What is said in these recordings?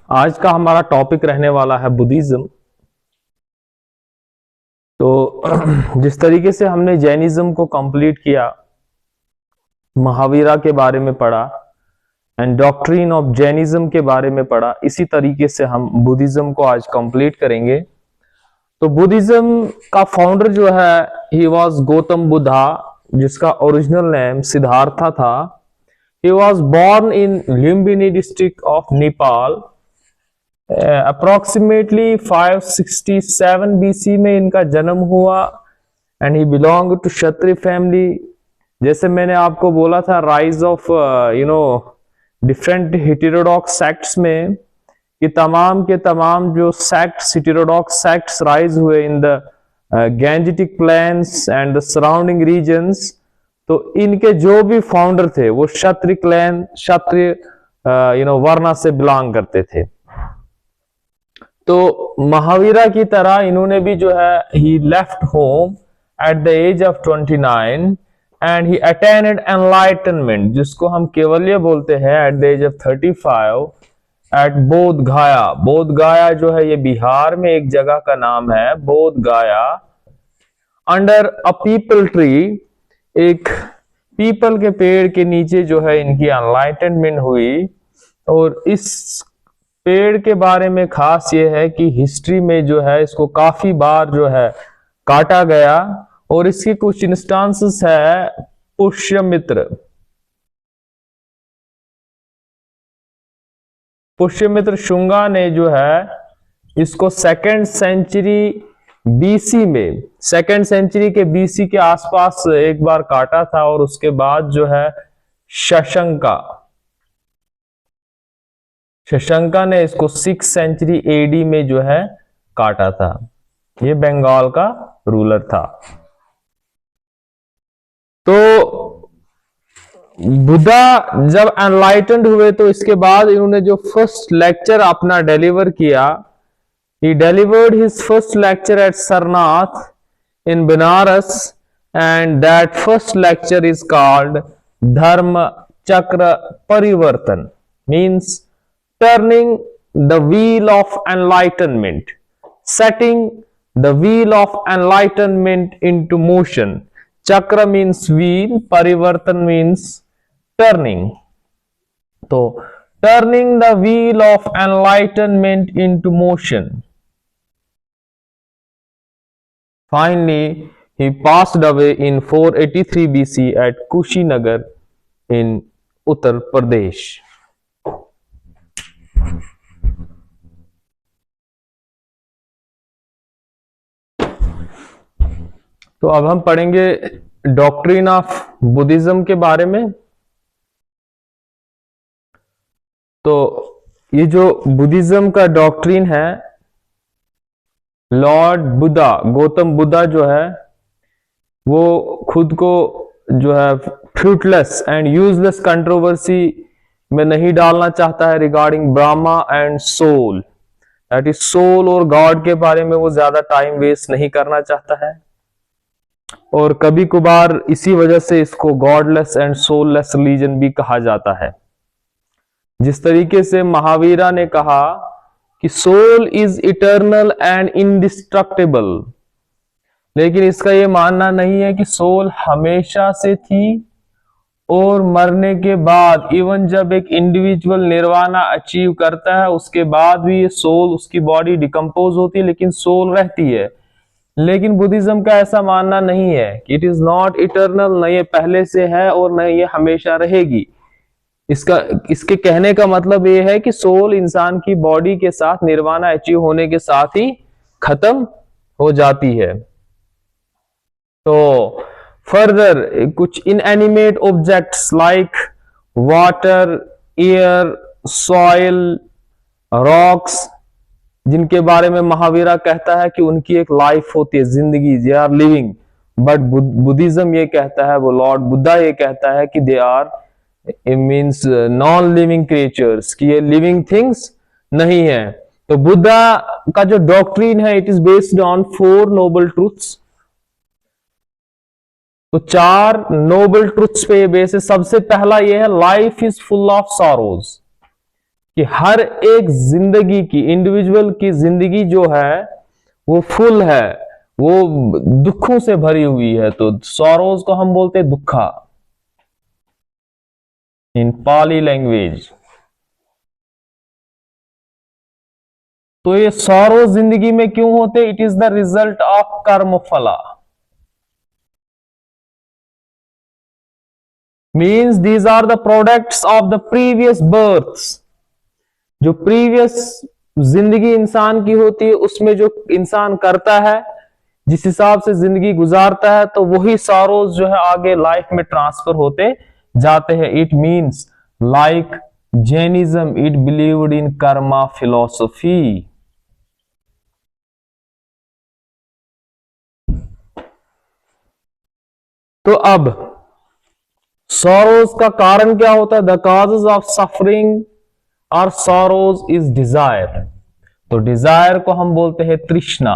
आज का हमारा टॉपिक रहने वाला है बुद्धिज्म। तो जिस तरीके से हमने जैनिज्म को कंप्लीट किया, महावीरा के बारे में पढ़ा एंड डॉक्ट्रिन ऑफ जैनिज्म के बारे में पढ़ा, इसी तरीके से हम बुद्धिज्म को आज कंप्लीट करेंगे। तो बुद्धिज्म का फाउंडर जो है, ही वाज गौतम बुद्धा, जिसका ओरिजिनल नेम सिद्धार्था था। He was born in Lumbini district of Nepal. Approximately 567 BC में इनका जन्म हुआ and he belong to Kshatriya family. जैसे मैंने आपको बोला था rise of different heterodox sects में, कि तमाम के तमाम जो सेक्ट्स, हेटेरोडॉक्स सेक्ट्स राइज हुए in the Gangetic plains and the surrounding regions. तो इनके जो भी फाउंडर थे वो क्षत्रिय क्लैन, क्षत्रिय वर्ण से बिलोंग करते थे। तो महावीरा की तरह इन्होंने भी जो है, he left home at the age of 29 and he attained enlightenment, जिसको हम केवल्य बोलते हैं, at the age of 35 at Bodh Gaya. बोध गया जो है ये बिहार में एक जगह का नाम है, बोध गया। अंडर अ पीपल ट्री, एक पीपल के पेड़ के नीचे जो है इनकी एनलाइटनमेंट हुई। और इस पेड़ के बारे में खास ये है कि हिस्ट्री में जो है इसको काफी बार जो है काटा गया, और इसके कुछ इंस्टांसेस है। पुष्यमित्र शुंगा ने जो है इसको 2nd सेंचुरी BC में, 2nd सेंचुरी के BC के आसपास एक बार काटा था, और उसके बाद जो है शशंका ने इसको 6th सेंचुरी AD में जो है काटा था। ये बंगाल का रूलर था। तो बुद्धा जब एनलाइटेंड हुए तो इसके बाद इन्होंने जो फर्स्ट लेक्चर अपना डिलीवर किया, he delivered his first lecture at Sarnath in Banaras, and that first lecture is called Dharma Chakra Parivartan, means turning the wheel of enlightenment, setting the wheel of enlightenment into motion. Chakra means wheel, parivartan means turning. So turning the wheel of enlightenment into motion. Finally, he passed away in 483 BC at Kushinagar in Uttar Pradesh. तो अब हम पढ़ेंगे doctrine of Buddhism के बारे में। तो ये जो बुद्धिज्म का डॉक्ट्रिन है, लॉर्ड बुद्धा, गौतम बुद्धा जो है वो खुद को जो है फ्रूटलेस एंड यूजलेस कंट्रोवर्सी में नहीं डालना चाहता है regarding Brahma and soul, that is soul और गॉड के बारे में वो ज्यादा टाइम वेस्ट नहीं करना चाहता है। और कभी कभार इसी वजह से इसको गॉडलेस एंड सोललेस रिलीजन भी कहा जाता है। जिस तरीके से महावीरा ने कहा कि soul is eternal and indestructible, लेकिन इसका यह मानना नहीं है कि सोल हमेशा से थी और मरने के बाद, इवन जब एक इंडिविजुअल निर्वाणा अचीव करता है उसके बाद भी ये सोल, उसकी बॉडी डिकम्पोज होती है लेकिन सोल रहती है। लेकिन बुद्धिज्म का ऐसा मानना नहीं है कि इट इज नॉट इटर्नल, न ये पहले से है और न ये हमेशा रहेगी। इसके कहने का मतलब ये है कि सोल इंसान की बॉडी के साथ, निर्वाणा अचीव होने के साथ ही खत्म हो जाती है। तो फर्दर कुछ inanimate objects like water, air, soil, rocks, जिनके बारे में महावीरा कहता है कि उनकी एक लाइफ होती है, जिंदगी, they are living, but Buddhism ये कहता है, वो लॉर्ड बुद्धा ये कहता है कि they are means non living creatures, कि ये लिविंग थिंग्स नहीं है। तो बुद्धा का जो डॉक्ट्रिन है, it is based on 4 noble truths. तो 4 नोबल ट्रूथ्स पे बेस है। सबसे पहला ये है, life is full of sorrows, कि हर एक जिंदगी की, इंडिविजुअल की जिंदगी जो है वो फुल है, वो दुखों से भरी हुई है। तो सॉरोज को हम बोलते हैं दुखा इन पाली लैंग्वेज। तो ये सॉरोज जिंदगी में क्यों होते? It is the result of karmaphala, means these are the products of the previous births. जो प्रीवियस जिंदगी इंसान की होती है उसमें जो इंसान करता है, जिस हिसाब से जिंदगी गुजारता है, तो वही सॉरोज जो है आगे लाइफ में ट्रांसफर होते जाते हैं। It means like Jainism, it believed in Karma philosophy. तो अब सॉरोज का कारण क्या होता है? द कॉजेज ऑफ सफरिंग और सॉरोज इज डिजायर। तो डिजायर को हम बोलते हैं तृष्णा।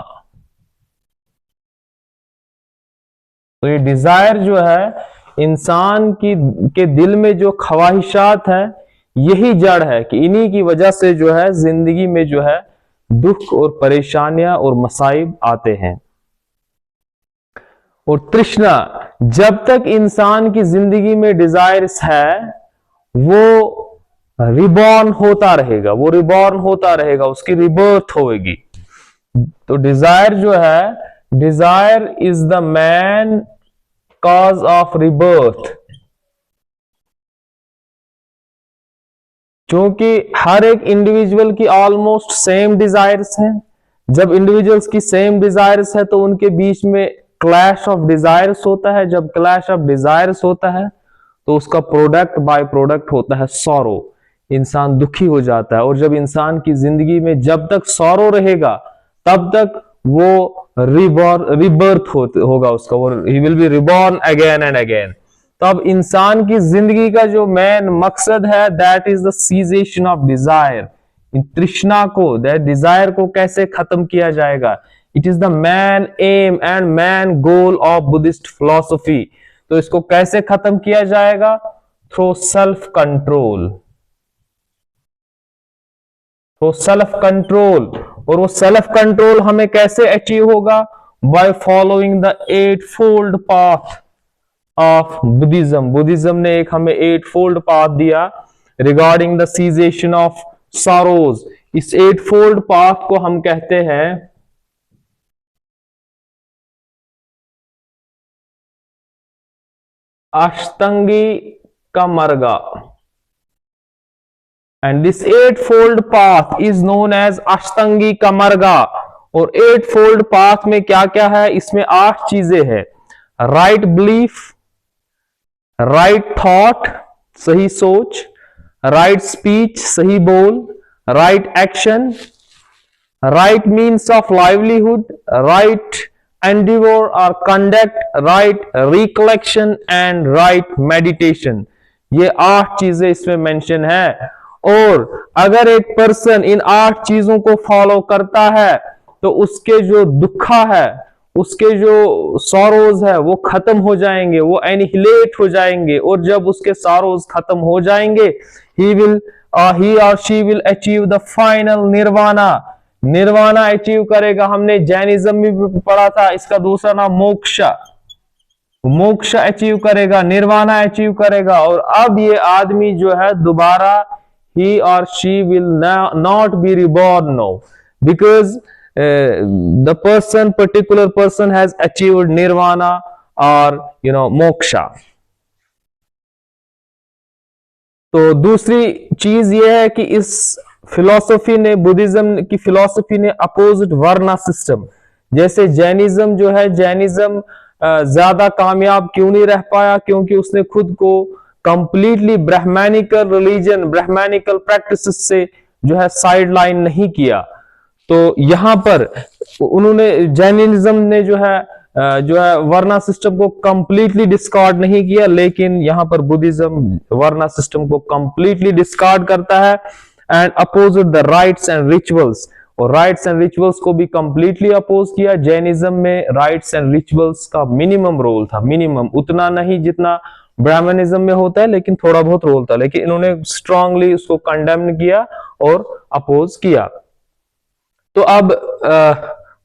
तो ये डिजायर जो है इंसान के दिल में जो ख्वाहिशात है, यही जड़ है कि इन्हीं की वजह से जो है जिंदगी में जो है दुख और परेशानियां और मसाइब आते हैं। और तृष्णा, जब तक इंसान की जिंदगी में डिजायर्स है, वो रिबॉर्न होता रहेगा, वो रिबॉर्न होता रहेगा, उसकी रिबर्थ होगी। तो डिजायर जो है, desire is the man cause of rebirth. क्योंकि हर एक इंडिविजुअल की ऑलमोस्ट सेम डिजायर्स हैं। जब इंडिविजुअल्स की सेम डिजायर्स है तो उनके बीच में क्लैश ऑफ डिजायर्स होता है। जब क्लैश ऑफ डिजायर्स होता है तो उसका प्रोडक्ट बाय प्रोडक्ट होता है सॉरो। इंसान दुखी हो जाता है। और जब इंसान की जिंदगी में जब तक सॉरो रहेगा तब तक वो रिबर्थ होगा उसका, और he will be reborn again and again. तो अब इंसान की जिंदगी का जो मेन मकसद है, that is the cessation of desire. इन तृष्णा को, दैट डिजायर को कैसे खत्म किया जाएगा? It is the main aim and main goal of Buddhist philosophy. तो इसको कैसे खत्म किया जाएगा? Through self control, through self control. और वो सेल्फ कंट्रोल हमें कैसे अचीव होगा? By following the 8-fold path of Buddhism. Buddhism ने एक हमें 8-fold पाथ दिया regarding the cessation of sorrows. इस 8-fold पाथ को हम कहते हैं अष्टांगी का मार्ग। And this 8-fold path is known as अष्टांगी का मार्ग। और 8-fold path में क्या क्या है? इसमें 8 चीजें हैं। राइट बिलीफ, राइट थॉट सही सोच, राइट स्पीच सही बोल, right action, right means of livelihood, right endeavour और conduct, right recollection and right meditation. ये 8 चीजें इसमें मेंशन है। और अगर एक पर्सन इन 8 चीजों को फॉलो करता है तो उसके जो दुखा है, उसके जो सॉरोज है वो खत्म हो जाएंगे, वो एनिहिलेट हो जाएंगे। और जब उसके सॉरोज खत्म हो जाएंगे, ही और she will achieve the final nirvana. Nirvana achieve करेगा। हमने जैनिज्म में भी पढ़ा था, इसका दूसरा नाम मोक्ष। मोक्ष अचीव करेगा, निर्वाणा अचीव करेगा। और अब ये आदमी जो है दोबारा he or she will not be reborn now, because the particular person has achieved nirvana or moksha. तो दूसरी चीज ये है कि इस फिलॉसफी ने, बुद्धिज्म की फिलॉसफी ने अपोजिट वर्ना सिस्टम, जैसे जैनिज्म जो है, जैनिज्म ज्यादा कामयाब क्यों नहीं रह पाया? क्योंकि उसने खुद को completely Brahmanical religion, Brahmanical practices से जो है साइड लाइन नहीं किया। तो यहां पर उन्होंने, जैनिज्म ने जो है वर्ना सिस्टम को कंप्लीटली डिस्कार्ड नहीं किया, लेकिन यहां पर बुद्धिज्म वर्ना सिस्टम को कंप्लीटली डिस्कार्ड करता है and opposite the rights and rituals. और राइट्स एंड रिचुअल्स को भी कंप्लीटली अपोज किया। जैनिज्म में राइट्स एंड रिचुअल्स का मिनिमम रोल था, मिनिमम, उतना नहीं जितना ब्राह्मणिज्म में होता है लेकिन थोड़ा बहुत रोल था, लेकिन इन्होंने स्ट्रांगली उसको कंडेम किया और अपोज किया। तो अब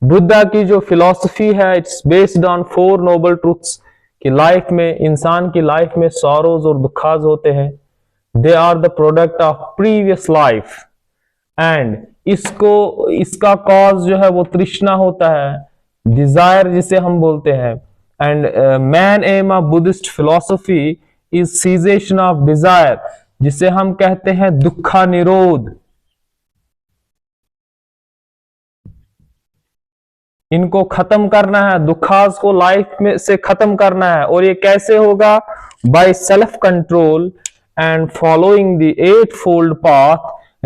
बुद्धा की जो फिलॉसफी है it's based on 4 noble truths कि लाइफ में, इंसान की लाइफ में सॉरोज और दुखाज होते हैं, they are the product of previous life, and इसका कॉज जो है वो तृष्णा होता है, डिजायर जिसे हम बोलते हैं। And main aim of Buddhist philosophy is cessation of desire, जिसे हम कहते हैं दुखा निरोध। इनको खत्म करना है, दुखास को लाइफ में से खत्म करना है। और ये कैसे होगा? By self control and following the 8-fold path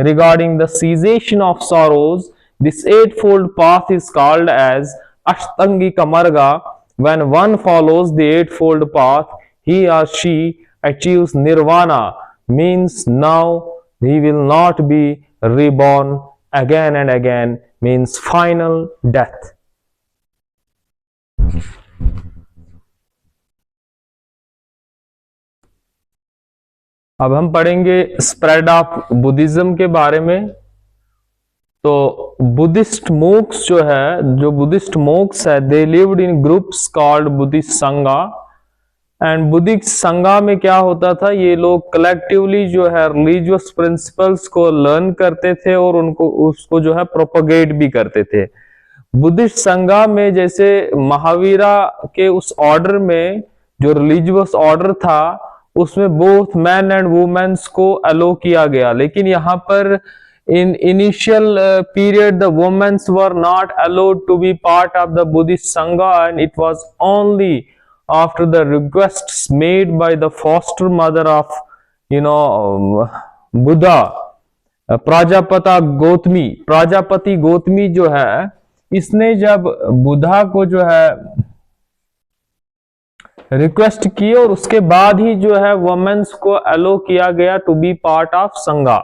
regarding the cessation of sorrows. This 8-fold path is called as Ashtangika Marga. When one follows the 8-fold path, he or she achieves nirvana, means now he will not be reborn again and again, means final death. अब हम पढ़ेंगे spread of Buddhism के बारे में। तो Buddhist MOOCs जो है, जो बुद्धिस्ट मोक्स है, they lived in groups called Buddhist संघा। एंड बुद्धिस्ट संघा में क्या होता था, ये लोग कलेक्टिवली जो है रिलीजियस प्रिंसिपल्स को लर्न करते थे और उसको जो है प्रोपोगेट भी करते थे। बुद्धिस्ट संघा में जैसे महावीरा के उस ऑर्डर में जो रिलीजियस ऑर्डर था उसमें बोथ मैन एंड वुमेन्स को अलो किया गया, लेकिन यहाँ पर in initial period the women were not allowed to be part of the Buddhist Sangha, and it was only after the requests made by the foster mother of Buddha, प्राजापति Gautami जो है, इसने जब बुद्धा को जो है रिक्वेस्ट की और उसके बाद ही जो है वुमेन्स को अलो किया गया टू बी पार्ट ऑफ संघा।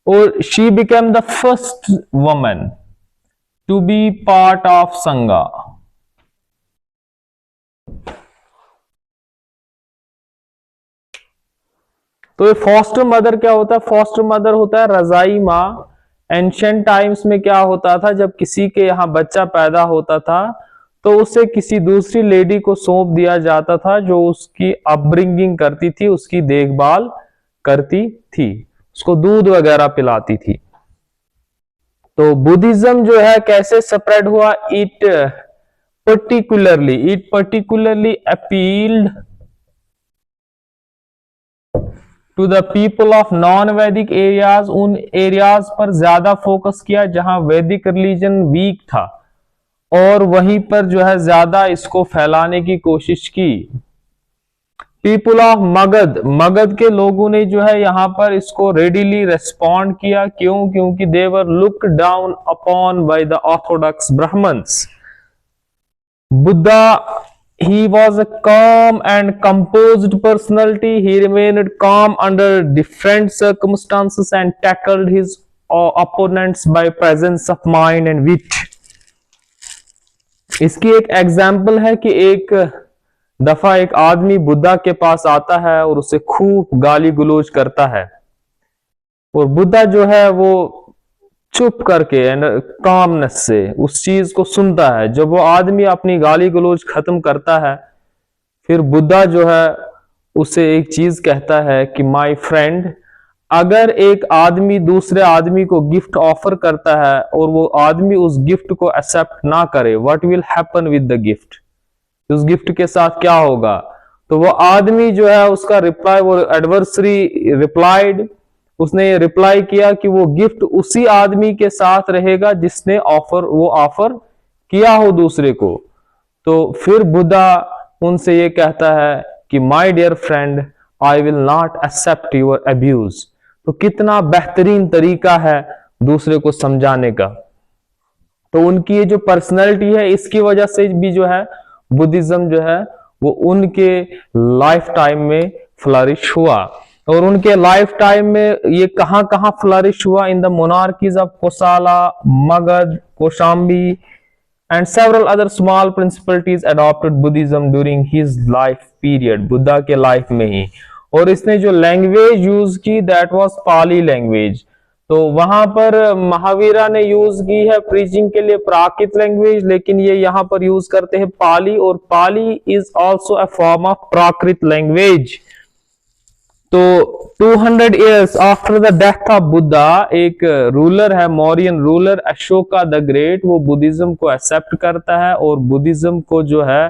और she became the first woman to be part of संघा। तो ये फॉस्टर मदर क्या होता है? फॉस्टर मदर होता है रजाई माँ। एंशिएंट टाइम्स में क्या होता था, जब किसी के यहाँ बच्चा पैदा होता था तो उसे किसी दूसरी लेडी को सौंप दिया जाता था जो उसकी अपब्रिंगिंग करती थी, उसकी देखभाल करती थी, उसको दूध वगैरह पिलाती थी। तो बुद्धिज्म जो है कैसे स्प्रेड हुआ? It particularly appealed to the people of non Vedic areas. उन एरियाज पर ज्यादा फोकस किया जहां वैदिक रिलीजन वीक था, और वहीं पर जो है ज्यादा इसको फैलाने की कोशिश की। पीपुल ऑफ मगध के लोगों ने जो है यहाँ पर इसको रेडिली रेस्पॉन्ड किया। क्यों? क्योंकि they were looked down upon by the orthodox Brahmins. Buddha, he was a calm and composed personality. He remained calm under different circumstances and tackled his opponents by presence of mind and wit. इसकी एक example है कि एक दफा एक आदमी बुद्धा के पास आता है और उसे खूब गाली गुलोज करता है, और बुद्धा जो है वो चुप करके एंड कामनेस से उस चीज को सुनता है। जब वो आदमी अपनी गाली गलौज खत्म करता है, फिर बुद्धा जो है उसे एक चीज कहता है कि माय फ्रेंड, अगर एक आदमी दूसरे आदमी को गिफ्ट ऑफर करता है और वो आदमी उस गिफ्ट को एक्सेप्ट ना करे, what will happen with the gift? उस गिफ्ट के साथ क्या होगा? तो वो आदमी जो है उसका रिप्लाई, वो एडवर्सरी रिप्लाइड, उसने ये रिप्लाई किया कि वो गिफ्ट उसी आदमी के साथ रहेगा जिसने वो ऑफर किया हो दूसरे को। तो फिर बुद्धा उनसे ये कहता है कि my dear friend, I will not accept your abuse. तो कितना बेहतरीन तरीका है दूसरे को समझाने का। तो उनकी ये जो पर्सनैलिटी है, इसकी वजह से भी जो है बुद्धिज्म जो है वो उनके लाइफ टाइम में फ्लरिश हुआ। और उनके लाइफ टाइम में ये कहां फ्लरिश हुआ? In the monarchies of कोसाला, Magadh, Kaushambi, and several other small principalities adopted Buddhism during his life period, Buddha के लाइफ में ही। और इसने जो लैंग्वेज यूज की दैट वाज पाली लैंग्वेज। तो वहां पर महावीरा ने यूज की है प्रीचिंग के लिए प्राकृत लैंग्वेज, लेकिन ये यहाँ पर यूज करते हैं पाली, और Pali is also a form of Prakrit language. तो 200 years after the death of Buddha, एक रूलर है, Mauryan ruler Ashoka the great, वो बुद्धिज्म को एक्सेप्ट करता है और बुद्धिज्म को जो है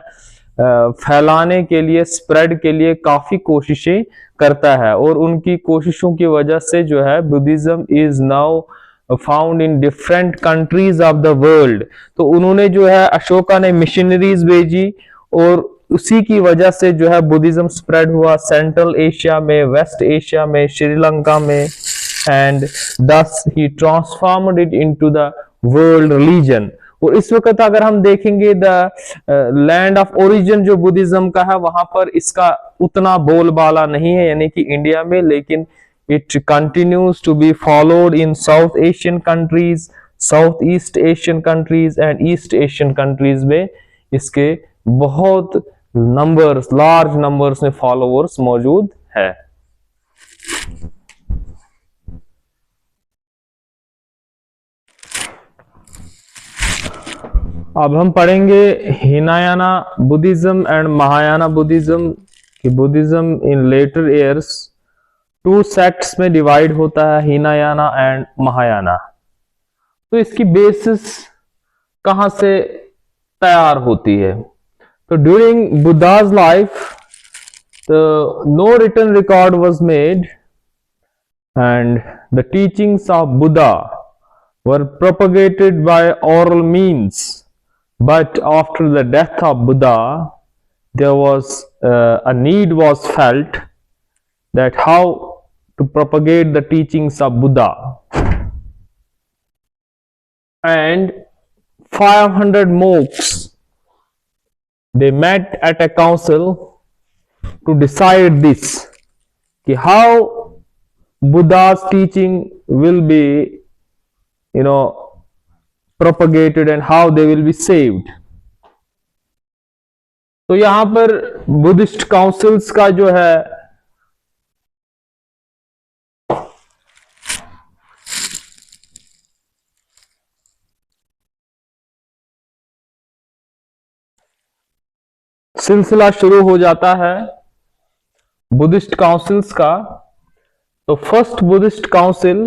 फैलाने के लिए, स्प्रेड के लिए काफी कोशिशें करता है, और उनकी कोशिशों की वजह से जो है Buddhism is now found in different countries of the world. तो उन्होंने जो है अशोका ने मिशनरीज भेजी और उसी की वजह से जो है बुद्धिज्म स्प्रेड हुआ सेंट्रल एशिया में, वेस्ट एशिया में, श्रीलंका में, and thus he transformed it into the world religion. और इस वक्त अगर हम देखेंगे द लैंड ऑफ ओरिजिन जो बुद्धिज्म का है, वहां पर इसका उतना बोलबाला नहीं है, यानी कि इंडिया में, लेकिन it continues to be followed in South Asian countries, South East Asian countries and East Asian countries में इसके बहुत नंबर्स, लार्ज नंबर्स में फॉलोअर्स मौजूद है। अब हम पढ़ेंगे Hinayana Buddhism and Mahayana Buddhism कि Buddhism in later years 2 sects में डिवाइड होता है, हिनायाना एंड महायाना। तो इसकी बेसिस कहां से तैयार होती है? तो during बुद्धा's life no written record was made and the teachings of Buddha were propagated by oral means, but after the death of Buddha there was a need was felt that how to propagate the teachings of Buddha, and 500 monks they met at a council to decide this कि how Buddha's teaching will be propagated and how they will be saved। तो यहां पर Buddhist councils का जो है सिलसिला शुरू हो जाता है बुद्धिस्ट काउंसिल्स का। तो फर्स्ट बुद्धिस्ट काउंसिल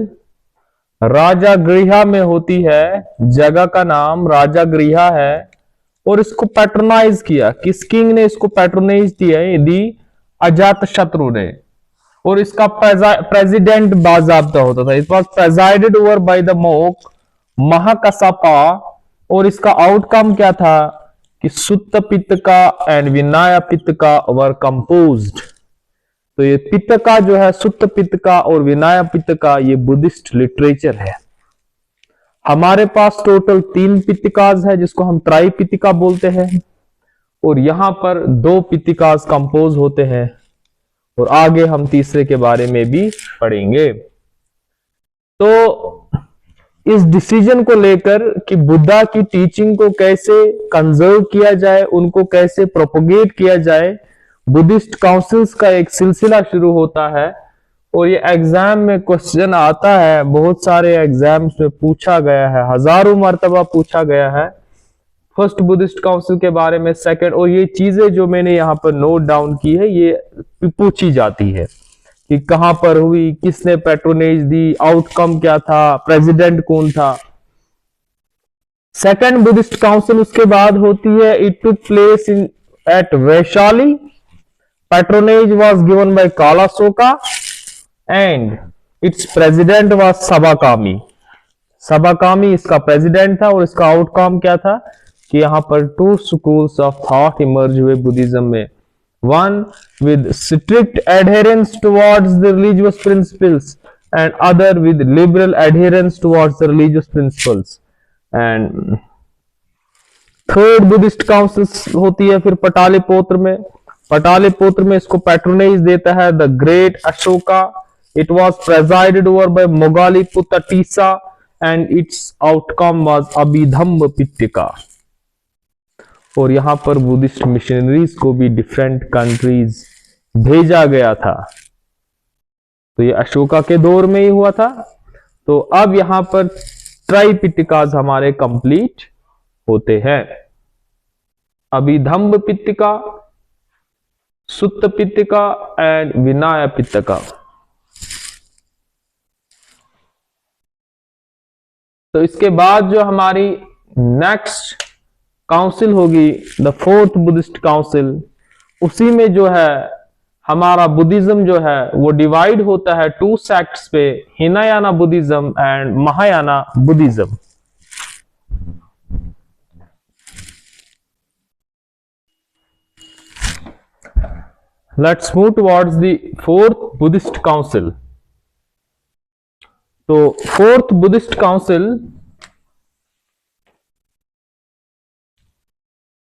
राजा गृहा में होती है, जगह का नाम राजा गृहा है, और इसको पैट्रोनाइज किया, किस किंग ने इसको पैट्रोनाइज दिया? दी अजात शत्रु ने, और इसका प्रेसिडेंट बाजाबता होता था। It was presided over by the monk Mahakassapa, और इसका आउटकम क्या था कि सुत्त पित्तका एंड विनाया पित्तका वर कंपोज्ड। तो ये पित्तका जो है, सुत्त पित्तका और विनाया पित्तका, ये बुद्धिस्ट लिटरेचर है। हमारे पास टोटल 3 पित्तिकाज है जिसको हम त्राइपितिका बोलते हैं, और यहां पर 2 पित्तिकाज कंपोज होते हैं, और आगे हम तीसरे के बारे में भी पढ़ेंगे। तो इस डिसीजन को लेकर कि बुद्धा की टीचिंग को कैसे कंजर्व किया जाए, उनको कैसे प्रोपोगेट किया जाए, बुद्धिस्ट काउंसिल्स का एक सिलसिला शुरू होता है। और ये एग्जाम में क्वेश्चन आता है, बहुत सारे एग्जाम्स में पूछा गया है, हजारों मर्तबा पूछा गया है फर्स्ट बुद्धिस्ट काउंसिल के बारे में, सेकंड, और ये चीजें जो मैंने यहाँ पर नोट डाउन की है ये पूछी जाती है कि कहां पर हुई, किसने पैट्रोनेज दी, आउटकम क्या था, प्रेसिडेंट कौन था। सेकंड बुद्धिस्ट काउंसिल उसके बाद होती है, it took place in at Vaishali, patronage was given by Kalashoka and its president was Sabakami. Sabakami इसका प्रेसिडेंट था, और इसका आउटकम क्या था कि यहां पर 2 स्कूल्स ऑफ थॉट इमर्ज हुए बुद्धिज्म में, one with strict adherence towards the religious principles and other with liberal adherence towards the religious principles। and third Buddhist council होती है फिर पटालिपुत्र में। पटालिपुत्र में इसको पैट्रोनेज देता है the great Ashoka. It was presided over by Moggali Putta Tissa and its outcome was Abhidhamma Pitaka. और यहां पर बुद्धिस्ट मिशनरीज को भी डिफरेंट कंट्रीज भेजा गया था। तो ये अशोका के दौर में ही हुआ था। तो अब यहां पर ट्राइपिटिकाज हमारे कंप्लीट होते हैं। अभिधम्ब पिटका, सुत्त पिटका एंड विनाय पिटका। तो इसके बाद जो हमारी नेक्स्ट काउंसिल होगी, द फोर्थ बुद्धिस्ट काउंसिल, उसी में जो है हमारा बुद्धिज्म जो है वो डिवाइड होता है टू सेक्ट्स पे, Hinayana Buddhism and Mahayana Buddhism. Let's move towards the fourth Buddhist council. तो fourth Buddhist council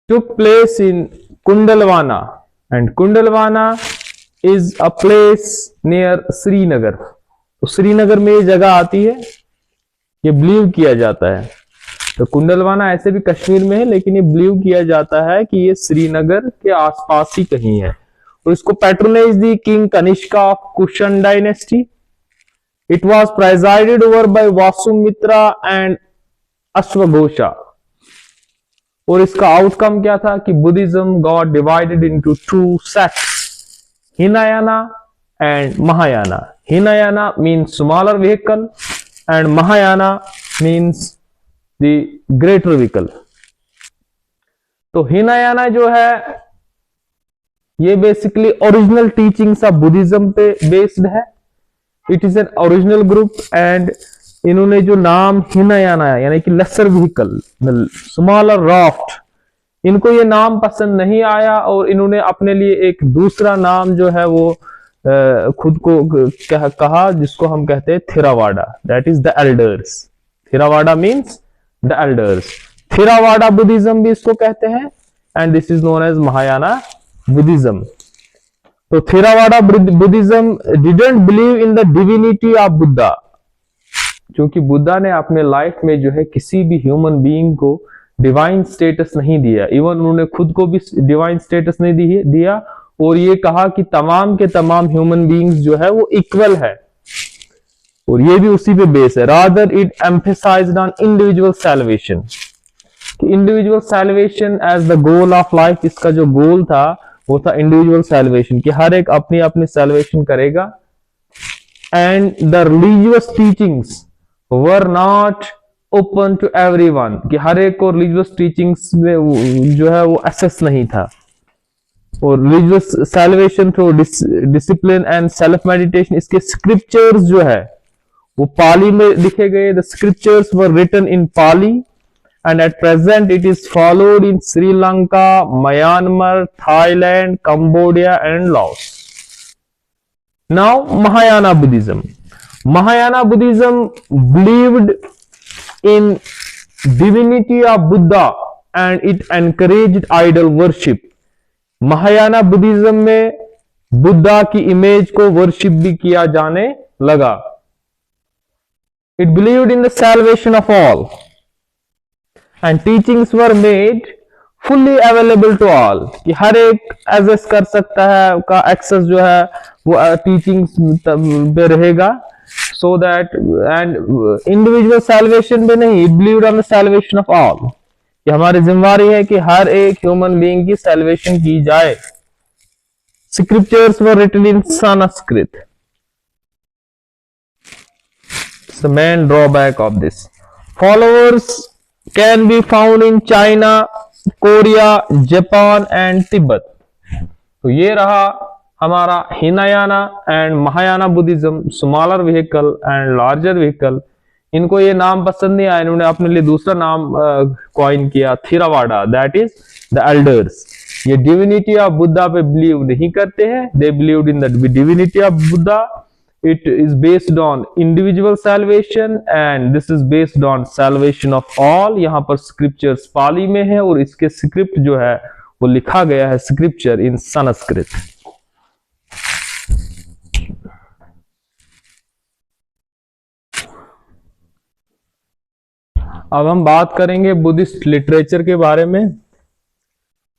took place in Kundalwana, and Kundalwana is a place near Srinagar. तो श्रीनगर में ये जगह आती है, ये बिलीव किया जाता है। तो कुंडलवाना ऐसे भी कश्मीर में है, लेकिन ये बिलीव किया जाता है कि ये श्रीनगर के आसपास ही कहीं है। और इसको patronise the king Kanishka of Kushan dynasty. It was presided over by Vasumitra and अश्वघोषा। और इसका आउटकम क्या था कि Buddhism got divided into two sects, Hinayana and Mahayana. Hinayana means smaller vehicle and Mahayana means the greater vehicle. तो हिनायाना जो है ये basically original teachings of Buddhism पे बेस्ड है। It is an original group and इन्होंने जो नाम हिनायाना है यानी कि लेसर व्हीकल, स्मॉलर राफ्ट, इनको ये नाम पसंद नहीं आया और इन्होंने अपने लिए एक दूसरा नाम जो है वो खुद को कहा, जिसको हम कहते हैं Theravada, that is the elders. Theravada means the elders. Theravada Buddhism भी इसको कहते हैं and this is known as Mahayana Buddhism. तो Theravada Buddhism didn't believe in the divinity of Buddha, क्योंकि बुद्धा ने अपने लाइफ में जो है किसी भी ह्यूमन बीइंग को डिवाइन स्टेटस नहीं दिया। इवन उन्होंने खुद को भी डिवाइन स्टेटस नहीं दिया और ये कहा कि तमाम के तमाम ह्यूमन बीइंग्स जो है वो इक्वल है, और ये भी उसी पे बेस है। Rather it emphasised on individual salvation, कि individual salvation as the goal of life. इसका जो गोल था वो था इंडिविजुअल सैल्वेशन, कि हर एक अपनी अपनी सैल्वेशन करेगा। And the religious teachings were not open to everyone, कि हर एक को रिलीजियस टीचिंग्स में जो है वो एक्सेस नहीं था। और religious salvation through discipline and self meditation, इसके स्क्रिप्चर्स जो है वो पाली में लिखे गए। The scriptures were written in Pali and at present it is followed in Sri Lanka, Myanmar, Thailand, Cambodia and Laos. Now Mahayana Buddhism. Mahayana Buddhism believed in divinity of Buddha and it encouraged idol worship. Mahayana Buddhism में बुद्धा की image को worship भी किया जाने लगा। It believed in the salvation of all and teachings were made fully available to all, कि हर एक एक्सेस कर सकता है, का एक्सेस जो है वो टीचिंग्स पे रहेगा। So that and individual salvation में नहीं, believed on the salvation of all, कि हमारी जिम्मेदारी है कि हर एक ह्यूमन बीइंग की सैल्वेशन की जाए। Scriptures were written in Sanskrit. It's the main drawback of this. Followers can be found in China, Korea, Japan and Tibet. तो ये रहा हमारा Hinayana and Mahayana Buddhism, smaller vehicle and larger vehicle. इनको ये नाम पसंद नहीं आया, इन्होंने अपने लिए दूसरा नाम कॉइन किया, थिरावाडा, दैट इज द एल्डर्स। ये डिविनिटी ऑफ बुद्धा पे बिलीव नहीं करते हैं, they believed in the divinity of Buddha. It is based on individual salvation and this is based on salvation of all. यहाँ पर स्क्रिप्चर्स पाली में है और इसके स्क्रिप्ट जो है वो लिखा गया है स्क्रिप्चर इन संस्कृत। अब हम बात करेंगे बुद्धिस्ट लिटरेचर के बारे में।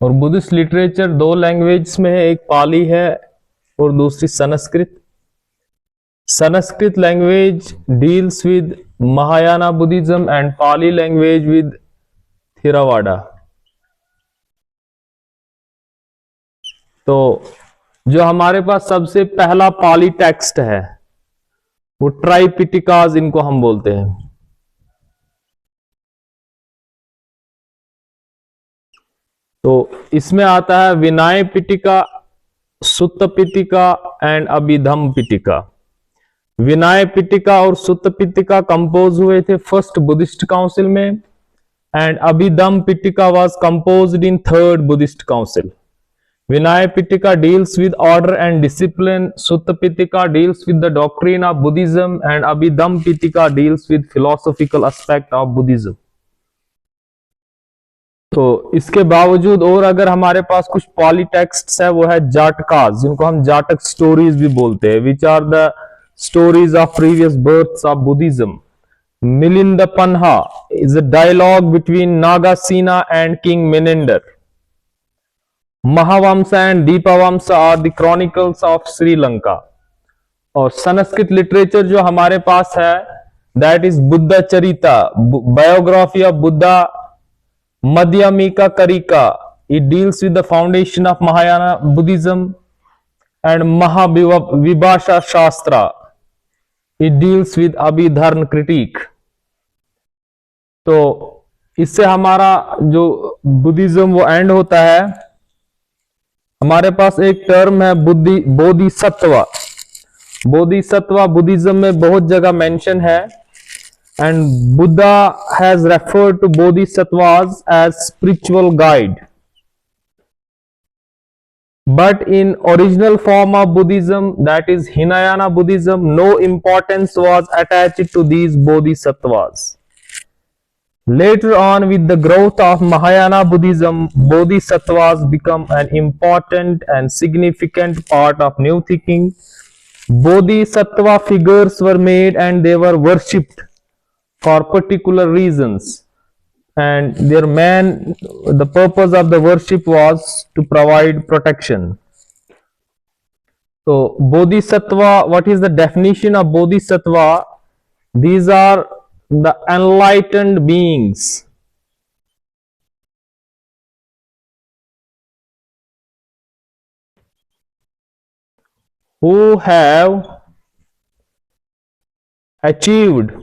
और बुद्धिस्ट लिटरेचर दो लैंग्वेज में है, एक पाली है और दूसरी Sanskrit. Sanskrit language deals with Mahayana Buddhism and Pali language with Theravada. तो जो हमारे पास सबसे पहला पाली टेक्स्ट है वो ट्राइपिटिकाज इनको हम बोलते हैं। तो इसमें आता है विनय पिटिका, सुत्त पिटिका एंड अभिधम पिटिका। विनय पिटिका और सुत्त पिटिका कंपोज हुए थे फर्स्ट बुद्धिस्ट काउंसिल में and Abhidhamma Pitaka was composed in third Buddhist council. Vinaya Pitaka deals with order and discipline, Sutta Pitaka deals with the doctrine of Buddhism, and Abhidham Pitaka deals with philosophical aspect of Buddhism. तो इसके बावजूद और अगर हमारे पास कुछ पाली texts है वो है जाटकाज, जिनको हम जाटक स्टोरीज भी बोलते हैं, which are the stories of previous births of Buddhism. Milinda Panha is a dialogue between Nagasena and king Menander. Mahavamsa and Dipavamsa are the chronicles of Sri Lanka. और संस्कृत लिटरेचर जो हमारे पास है that is Buddha Charita, biography of Buddha, Madhyamika Karika, it deals with the foundation of Mahayana Buddhism and Mahavibhasha Shastra, it deals with Abhidharma critique. तो इससे हमारा जो Buddhism वो एंड होता है। हमारे पास एक टर्म है बोधिसत्व। बोधिसत्व बुद्धिज्म में बहुत जगह मेंशन है and Buddha has referred to Bodhisattvas as spiritual guide, but in original form of Buddhism that is Hinayana Buddhism no importance was attached to these Bodhisattvas. Later on, with the growth of Mahayana Buddhism, bodhisattvas become an important and significant part of new thinking. Bodhisattva figures were made and they were worshipped for particular reasons. And the purpose of the worship was to provide protection. So, bodhisattva, what is the definition of bodhisattva? These are the enlightened beings who have achieved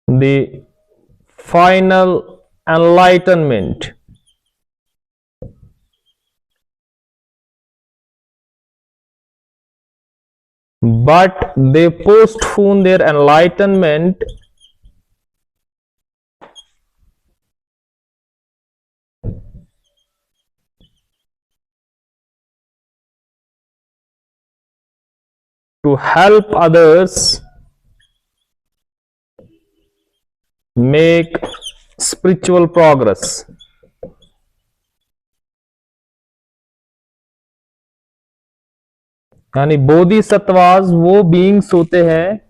the final enlightenment. But they postpone their enlightenment to help others make spiritual progress. यानी बोधिसत्वास वो beings होते हैं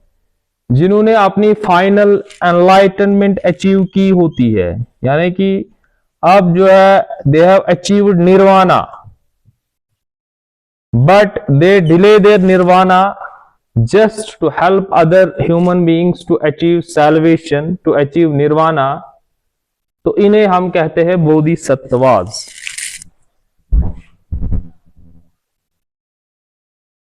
जिन्होंने अपनी final enlightenment achieve की होती है, यानी कि अब जो है they have achieved nirvana, but they delay their nirvana just to help other human beings to achieve salvation, to achieve nirvana. तो इन्हें हम कहते हैं बोधिसत्वास।